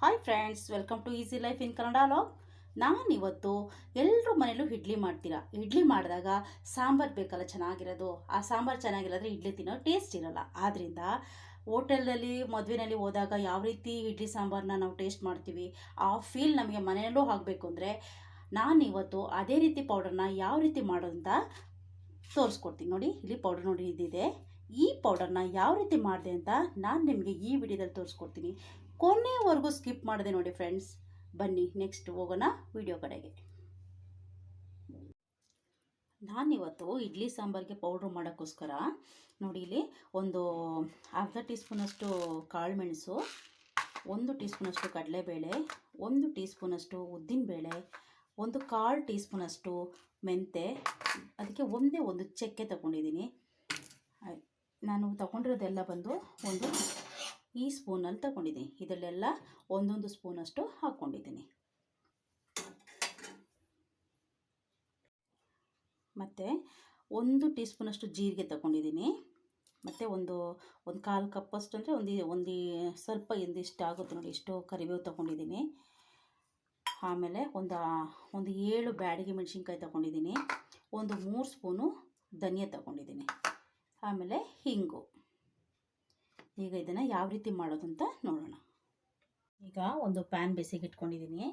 Hi friends, welcome to easy life in Kannada log. ನಾನಿವತ್ತು ಎಲ್ಲರ ಮನೇಲೂ ಇಡ್ಲಿ ಮಾಡ್ತೀರಾ. ಇಡ್ಲಿ ಮಾಡಿದಾಗ ಸಾಂಬಾರು ಬೇಕಲ್ಲ ಚೆನ್ನಾಗಿರೋದು. ಆ ಸಾಂಬಾರು ಚೆನ್ನಾಗಿರೋದ್ರೆ ಇಡ್ಲಿ ತಿನ್ನೋ ಟೇಸ್ಟ್ ಇರೋಲ್ಲ. ಆದ್ದರಿಂದ ಹೋಟೆಲ್ನಲ್ಲಿ ಮದುವೆನಲ್ಲಿ ಹೋದಾಗ ಯಾವ ರೀತಿ ಇಡ್ಲಿ ಸಾಂಬಾರನ್ನ ನಾವು ಟೇಸ್ಟ್ ಮಾಡ್ತೀವಿ, ಆ ಫೀಲ್ ನಮಗೆ ಮನೆಯಲ್ಲೂ ಆಗಬೇಕು ಅಂದರೆ ನಾನಿವತ್ತು ಅದೇ ರೀತಿ ಪೌಡರ್ನ ಯಾವ ರೀತಿ ಮಾಡೋದು ಅಂತ ತೋರಿಸ್ಕೊಡ್ತೀನಿ. ನೋಡಿ, ಇಲ್ಲಿ ಪೌಡರ್ ನೋಡಿ ಇದಿದೆ. ಈ ಪೌಡರ್ನ ಯಾವ ರೀತಿ ಮಾಡಿದೆ ಅಂತ ನಾನು ನಿಮಗೆ ಈ ವಿಡಿಯೋದಲ್ಲಿ ತೋರಿಸ್ಕೊಡ್ತೀನಿ. ಕೊನೆವರೆಗೂ ಸ್ಕಿಪ್ ಮಾಡಿದೆ ನೋಡಿ ಫ್ರೆಂಡ್ಸ್. ಬನ್ನಿ ನೆಕ್ಸ್ಟ್ ಹೋಗೋಣ ವಿಡಿಯೋ ಕಡೆಗೆ. ನಾನಿವತ್ತು ಇಡ್ಲಿ ಸಾಂಬಾರಿಗೆ ಪೌಡ್ರ್ ಮಾಡೋಕ್ಕೋಸ್ಕರ ನೋಡಿ, ಇಲ್ಲಿ ಒಂದು ಅರ್ಧ ಟೀ ಸ್ಪೂನಷ್ಟು ಕಾಳು ಮೆಣಸು, 1 ಟೀ ಸ್ಪೂನಷ್ಟು ಕಡಲೆಬೇಳೆ, 1 ಟೀ ಸ್ಪೂನಷ್ಟು ಉದ್ದಿನಬೇಳೆ, 1/4 ಟೀ ಸ್ಪೂನಷ್ಟು ಮೆಂತೆ, ಅದಕ್ಕೆ ಒಂದೇ ಒಂದು ಚಕ್ಕೆ ತಗೊಂಡಿದ್ದೀನಿ. ನಾನು ತಗೊಂಡಿರೋದೆಲ್ಲ ಬಂದು ಒಂದು ಈ ಸ್ಪೂನಲ್ಲಿ ತಗೊಂಡಿದ್ದೀನಿ. ಇದರಲ್ಲೆಲ್ಲ ಒಂದೊಂದು ಸ್ಪೂನಷ್ಟು ಹಾಕ್ಕೊಂಡಿದ್ದೀನಿ. ಮತ್ತು 1 ಟೀ ಸ್ಪೂನಷ್ಟು ಜೀರಿಗೆ ತಗೊಂಡಿದ್ದೀನಿ. ಮತ್ತು ಒಂದು 1/4 ಕಪ್ಪಷ್ಟು ಅಂದರೆ ಒಂದು ಸ್ವಲ್ಪ ಒಂದಿಷ್ಟು ಆಗುತ್ತೆ ನೋಡಿ, ಇಷ್ಟು ಕರಿಬೇವು ತಗೊಂಡಿದ್ದೀನಿ. ಆಮೇಲೆ ಒಂದು 7 ಬ್ಯಾಡಗಿ ಮೆಣಸಿನ್ಕಾಯಿ ತಗೊಂಡಿದ್ದೀನಿ. ಒಂದು 3 ಸ್ಪೂನು ಧನಿಯಾ ತಗೊಂಡಿದ್ದೀನಿ. ಆಮೇಲೆ ಹಿಂಗು. ಈಗ ಇದನ್ನು ಯಾವ ರೀತಿ ಮಾಡೋದು ಅಂತ ನೋಡೋಣ. ಈಗ ಒಂದು ಪ್ಯಾನ್ ಬೇಸಿಗೆ ಇಟ್ಕೊಂಡಿದ್ದೀನಿ.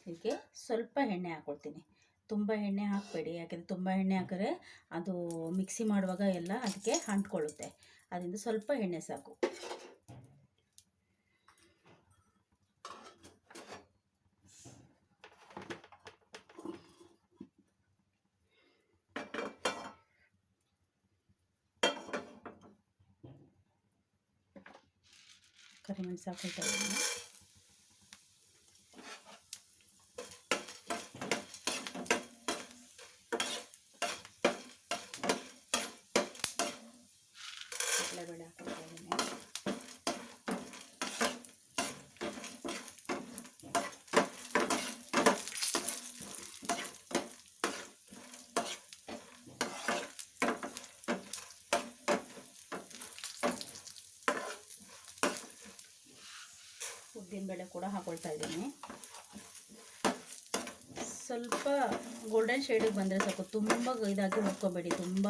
ಇದಕ್ಕೆ ಸ್ವಲ್ಪ ಎಣ್ಣೆ ಹಾಕ್ಕೊಳ್ತೀನಿ. ತುಂಬ ಎಣ್ಣೆ ಹಾಕಬೇಡಿ, ಯಾಕೆಂದರೆ ತುಂಬ ಎಣ್ಣೆ ಹಾಕಿದ್ರೆ ಅದು ಮಿಕ್ಸಿ ಮಾಡುವಾಗ ಎಲ್ಲ ಅದಕ್ಕೆ ಅಂಟ್ಕೊಳ್ಳುತ್ತೆ. ಅದರಿಂದ ಸ್ವಲ್ಪ ಎಣ್ಣೆ ಸಾಕು. ಕರಿಮೆಣಸು ಹಾಕ್ಕೊಳ್ತಾ ಇದ್ದೀನಿ. ಕಡಲೆಬೇಳೆ ಹಾಕ್ಕೊಳ್ತಾ ಇದ್ದೀನಿ. ಉದ್ದಿನಬೇಳೆ ಕೂಡ ಹಾಕ್ಕೊಳ್ತಾ ಇದ್ದೀನಿ. ಸ್ವಲ್ಪ ಗೋಲ್ಡನ್ ಶೇಡಿಗೆ ಬಂದರೆ ಸಾಕು. ತುಂಬ ಇದಾಗಿ ಹುರ್ಕೊಬೇಡಿ. ತುಂಬ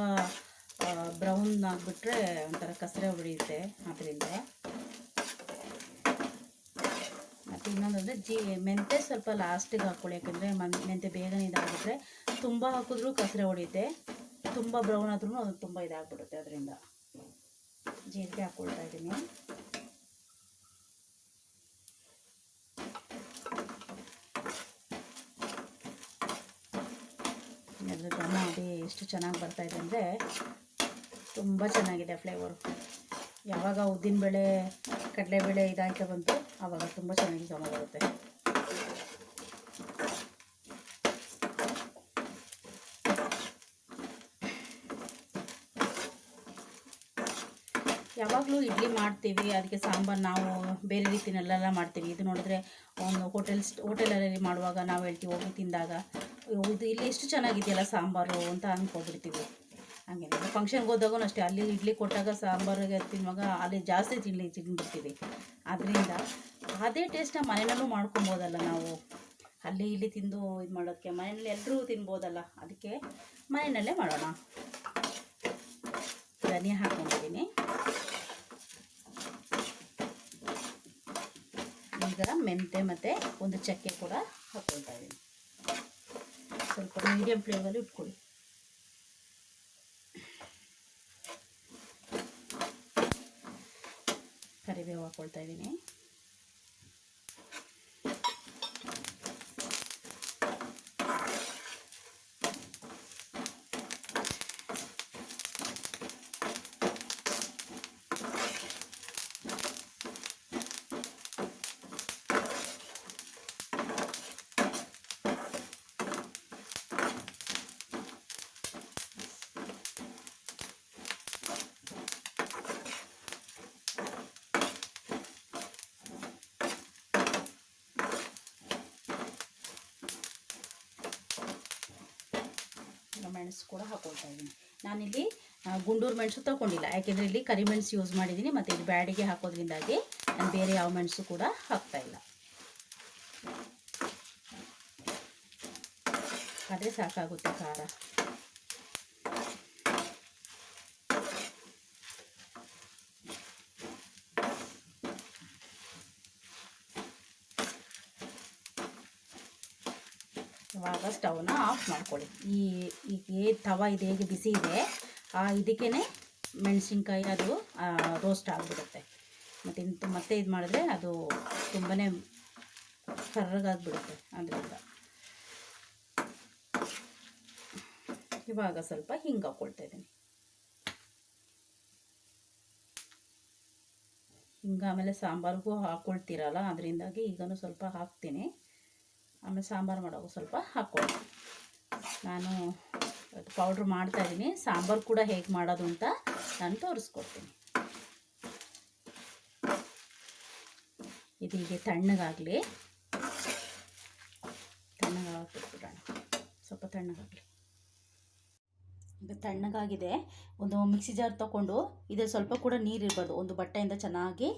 ಬ್ರೌನ್ ಆಗಿಬಿಟ್ರೆ ಒಂಥರ ಕಸರೆ ಹೊಡೆಯುತ್ತೆ. ಆದ್ದರಿಂದ ಮತ್ತು ಇನ್ನೊಂದಂದರೆ ಮೆಂತೆ ಸ್ವಲ್ಪ ಲಾಸ್ಟಿಗೆ ಹಾಕ್ಕೊಳ್ಳಿ, ಯಾಕೆಂದರೆ ಮೆಂತೆ ಬೇಗನೆ ಇದಾಗಿಬಿಟ್ರೆ ತುಂಬ ಹಾಕಿದ್ರೂ ಕಸರೆ ಹೊಡೆಯುತ್ತೆ. ತುಂಬ ಬ್ರೌನ್ ಆದ್ರೂ ಅದು ತುಂಬ ಇದಾಗ್ಬಿಡುತ್ತೆ. ಅದರಿಂದ ಜೀರಿಗೆ ಹಾಕ್ಕೊಳ್ತಾ ಇದ್ದೀನಿ. ಅದರ ಘಮ ಅದೇ ಎಷ್ಟು ಚೆನ್ನಾಗಿ ಬರ್ತಾಯಿದೆ ಅಂದರೆ ತುಂಬ ಚೆನ್ನಾಗಿದೆ ಫ್ಲೇವರು. ಯಾವಾಗ ಉದ್ದಿನಬೇಳೆ ಕಡಲೆಬೇಳೆ ಇದಾಯ್ತಾ ಬಂತು ಆವಾಗ ತುಂಬ ಚೆನ್ನಾಗಿ ಘಮ ಬರುತ್ತೆ. ಯಾವಾಗಲೂ ಇಡ್ಲಿ ಮಾಡ್ತೀವಿ, ಅದಕ್ಕೆ ಸಾಂಬಾರು ನಾವು ಬೇರೆ ರೀತಿನೆಲ್ಲ ಮಾಡ್ತೀವಿ. ಇದು ನೋಡಿದ್ರೆ ಒಂದು ಹೋಟೆಲಲ್ಲಿ ಮಾಡುವಾಗ ನಾವು ಹೇಳ್ತೀವಿ, ಹೋಗಿ ತಿಂದಾಗ ಇದು ಇಲ್ಲಿ ಎಷ್ಟು ಚೆನ್ನಾಗಿದೆಯಲ್ಲ ಸಾಂಬಾರು ಅಂತ ಅಂದ್ಕೊಬಿಡ್ತೀವಿ. ಹಾಗೇನೆ ಫಂಕ್ಷನ್ಗೆ ಹೋದಾಗೂ ಅಷ್ಟೇ, ಅಲ್ಲಿ ಇಡ್ಲಿ ಕೊಟ್ಟಾಗ ಸಾಂಬಾರಿಗೆ ತಿನ್ನುವಾಗ ಅಲ್ಲಿ ಜಾಸ್ತಿ ತಿಂದ್ಬಿಡ್ತೀವಿ. ಆದ್ದರಿಂದ ಅದೇ ಟೇಸ್ಟ್ನ ಮನೆಯಲ್ಲೂ ಮಾಡ್ಕೊಬೋದಲ್ಲ ನಾವು. ಅಲ್ಲಿ ಇಲ್ಲಿ ತಿಂದು ಇದು ಮಾಡೋದಕ್ಕೆ ಮನೆಯಲ್ಲಿ ಎಲ್ಲರೂ ತಿನ್ಬೋದಲ್ಲ, ಅದಕ್ಕೆ ಮನೆಯಲ್ಲೇ ಮಾಡೋಣ. ಧನಿಯಾ ಹಾಕ್ಕೊಂಡಿದ್ದೀನಿ. ಈಗ ಮೆಂತೆ ಮತ್ತು ಒಂದು ಚಕ್ಕೆ ಕೂಡ ಹಾಕ್ಕೊಳ್ತಾ ಇದ್ದೀನಿ. ಸ್ವಲ್ಪ ಮೀಡಿಯಂ ಫ್ಲೇಮಲ್ಲಿ ಇಟ್ಕೊಳ್ಳಿ. ಕರಿಬೇವು ಹಾಕ್ಕೊಳ್ತಾ ಇದ್ದೀನಿ. ಮೆಣಸು ಕೂಡ ಹಾಕ್ಕೊಳ್ತಾ ಇದ್ದೀನಿ. ನಾನಿಲ್ಲಿ ಗುಂಡೂರು ಮೆಣಸು ತೊಗೊಂಡಿಲ್ಲ, ಯಾಕೆಂದರೆ ಇಲ್ಲಿ ಕರಿಮೆಣಸು ಯೂಸ್ ಮಾಡಿದ್ದೀನಿ. ಮತ್ತು ಇದು ಬ್ಯಾಡಿಗೆ ಹಾಕೋದ್ರಿಂದಾಗಿ ನಾನು ಬೇರೆ ಯಾವ ಮೆಣಸು ಕೂಡ ಹಾಕ್ತಾಯಿಲ್ಲ. ಅದೇ ಸಾಕಾಗುತ್ತೆ ಖಾರ. ಇವಾಗ ಸ್ಟವ್ನ ಆಫ್ ಮಾಡ್ಕೊಳ್ಳಿ. ಈ ತವ ಇದು ಹೇಗೆ ಬಿಸಿ ಇದೆ ಇದಕ್ಕೇ ಮೆಣಸಿನ್ಕಾಯಿ ಅದು ರೋಸ್ಟ್ ಆಗಿಬಿಡುತ್ತೆ. ಮತ್ತೆ ಇದು ಮಾಡಿದ್ರೆ ಅದು ತುಂಬಾ ಕರ್ರಗಾಗಿಬಿಡುತ್ತೆ. ಅದರಿಂದ ಇವಾಗ ಸ್ವಲ್ಪ ಹಿಂಗೆ ಹಾಕ್ಕೊಳ್ತಾ ಇದ್ದೀನಿ. ಹಿಂಗೆ ಆಮೇಲೆ ಸಾಂಬಾರಿಗೂ ಹಾಕ್ಕೊಳ್ತೀರಲ್ಲ, ಅದರಿಂದಾಗಿ ಈಗಲೂ ಸ್ವಲ್ಪ ಹಾಕ್ತೀನಿ. ಆಮೇಲೆ ಸಾಂಬಾರು ಮಾಡೋದು ಸ್ವಲ್ಪ ಹಾಕ್ಕೊಳ್ಳಿ. ನಾನು ಪೌಡ್ರ್ ಮಾಡ್ತಾಯಿದ್ದೀನಿ. ಸಾಂಬಾರು ಕೂಡ ಹೇಗೆ ಮಾಡೋದು ಅಂತ ನಾನು ತೋರಿಸ್ಕೊಡ್ತೀನಿ. ಇದು ಹೀಗೆ ತಣ್ಣಗಾಗಲಿ, ತಣ್ಣಗಾಗ್ಬಿಟ್ಬಿಡೋಣ. ಸ್ವಲ್ಪ ತಣ್ಣಗಾಗಲಿ. ಈಗ ತಣ್ಣಗಾಗಿದೆ. ಒಂದು ಮಿಕ್ಸಿ ಜಾರ್ ತೊಗೊಂಡು ಇದ್ರಲ್ಲಿ ಸ್ವಲ್ಪ ಕೂಡ ನೀರು ಇರಬಾರ್ದು. ಒಂದು ಬಟ್ಟೆಯಿಂದ ಚೆನ್ನಾಗಿ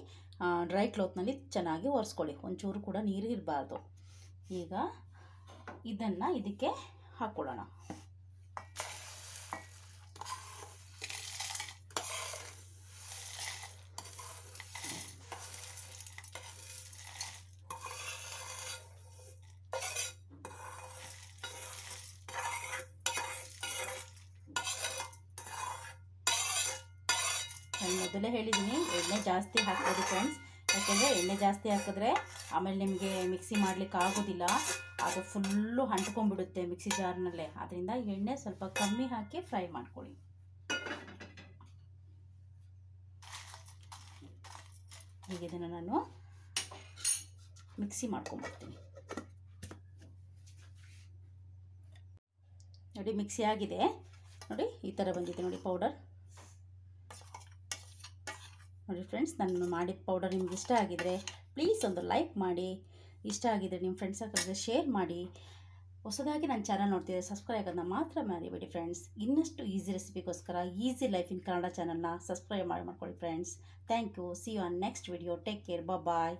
ಡ್ರೈ ಕ್ಲಾತ್ನಲ್ಲಿ ಚೆನ್ನಾಗಿ ಒರೆಸ್ಕೊಳ್ಳಿ. ಒಂಚೂರು ಕೂಡ ನೀರು ಇರಬಾರ್ದು. ಈಗ ಇದನ್ನು ಇದಕ್ಕೆ ಹಾಕ್ಕೊಳ್ಳೋಣ. ನಾನು ಮೊದಲೇ ಹೇಳಿದ್ದೀನಿ, ಎಣ್ಣೆ ಜಾಸ್ತಿ ಹಾಕ್ಬೋದು ಫ್ರೆಂಡ್ಸ್. ಯಾಕೆಂದರೆ ಎಣ್ಣೆ ಜಾಸ್ತಿ ಹಾಕಿದ್ರೆ ಆಮೇಲೆ ನಿಮಗೆ ಮಿಕ್ಸಿ ಮಾಡಲಿಕ್ಕೆ ಆಗೋದಿಲ್ಲ. ಅದು ಫುಲ್ಲು ಅಂಟ್ಕೊಂಡ್ಬಿಡುತ್ತೆ ಮಿಕ್ಸಿ ಜಾರ್ನಲ್ಲೇ. ಅದರಿಂದ ಎಣ್ಣೆ ಸ್ವಲ್ಪ ಕಮ್ಮಿ ಹಾಕಿ ಫ್ರೈ ಮಾಡ್ಕೊಳ್ಳಿ. ಈಗ ಇದನ್ನು ನಾನು ಮಿಕ್ಸಿ ಮಾಡ್ಕೊಂಡ್ಬಿಡ್ತೀನಿ. ನೋಡಿ ಮಿಕ್ಸಿ ಆಗಿದೆ. ನೋಡಿ ಈ ಥರ ಬಂದಿದೆ ನೋಡಿ ಪೌಡರ್. ನೋಡಿ ಫ್ರೆಂಡ್ಸ್, ನಾನು ಮಾಡಿದ ಪೌಡರ್ ನಿಮ್ಗೆ ಇಷ್ಟ ಆಗಿದರೆ ಪ್ಲೀಸ್ ಒಂದು ಲೈಕ್ ಮಾಡಿ. ಇಷ್ಟ ಆಗಿದರೆ ನಿಮ್ಮ ಫ್ರೆಂಡ್ಸ್ ಜೊತೆ ಶೇರ್ ಮಾಡಿ. ಹೊಸದಾಗಿ ನನ್ನ ಚಾನಲ್ ನೋಡ್ತಿದ್ದೆ ಸಬ್ಸ್ಕ್ರೈಬ್ ಆಗೋದನ್ನ ಮಾತ್ರ ಮರಿಬೇಡಿ ಫ್ರೆಂಡ್ಸ್. ಇನ್ನಷ್ಟು ಈಸಿ ರೆಸಿಪಿಗೋಸ್ಕರ ಈಸಿ ಲೈಫ್ ಇನ್ ಕನ್ನಡ ಚಾನಲ್ನ ಸಬ್ಸ್ಕ್ರೈಬ್ ಮಾಡ್ಕೊಳ್ಳಿ friends. Thank you. See you on next video. Take care. Bye.